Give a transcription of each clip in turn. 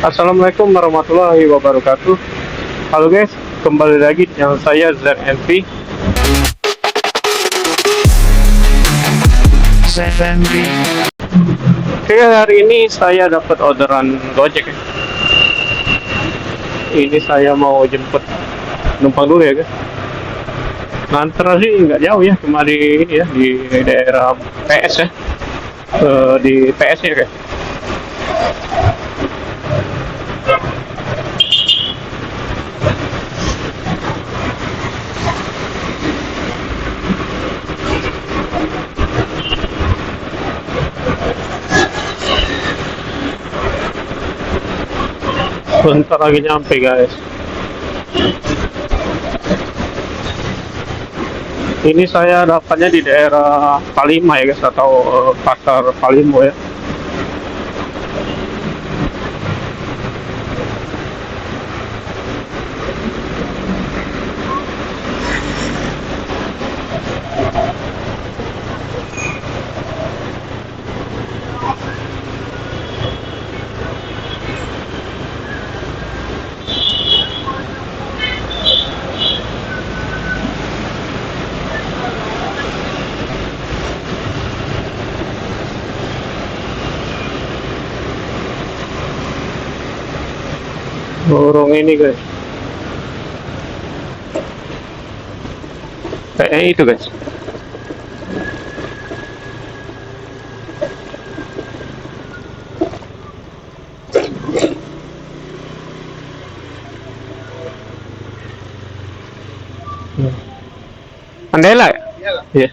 Assalamualaikum warahmatullahi wabarakatuh. Halo guys, kembali lagi dengan saya ZNP. Oke, hari ini saya dapat orderan Gojek ya. Ini saya mau jemput penumpang dulu ya guys. Nganter sih nggak jauh ya, cuma di ini ya, di daerah PS ya. Di PS ya guys. Bentar lagi nyampe guys. Ini saya dapatnya di daerah Palima ya guys, atau pasar Palimo ya. Lorong ini guys, kayaknya itu guys. Andela ya? Iya.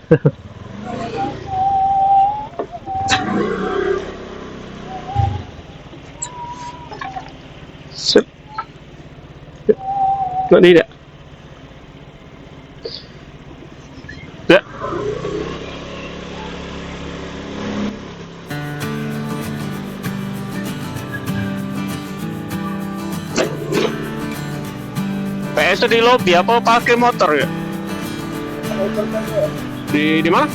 Sip. Nggak tidak. Ya. PS di lobby apa pakai motor ya? Di mana?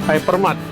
Hypermart.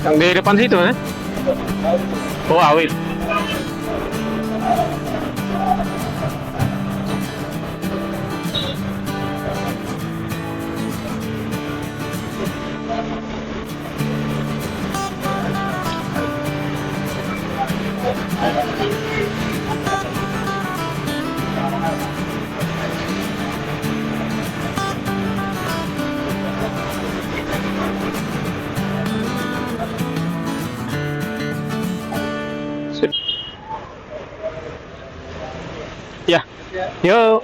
Yang di depan situ, eh? Oh, Awit. Sip. Ya, yuk.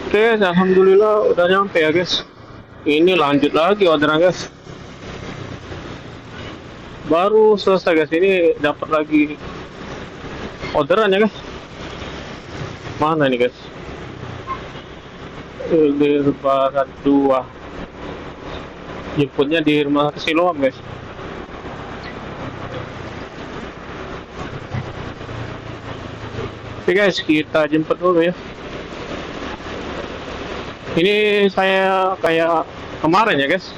Oke, alhamdulillah udah nyampe ya guys. Ini lanjut lagi orderan guys. Baru selesai guys, ini dapat lagi orderan ya guys. Mana nih guys? Di Barat 2. Jemputnya di rumah Siloam guys. Oke guys, kita jemput dulu ya. Ini saya kayak kemarin ya guys.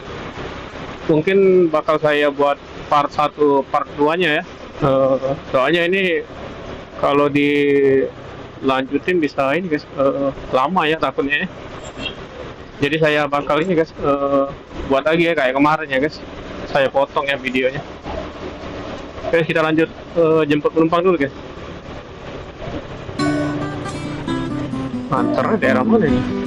Mungkin bakal saya buat part 1, part 2-nya ya. Soalnya ini kalau dilanjutin bisa ini guys, lama ya takutnya ya. Jadi saya bakal ini guys, buat lagi ya kayak kemarin ya guys. Saya potong ya videonya. Oke, kita lanjut jemput penumpang dulu guys. Antarnya daerah mana nih?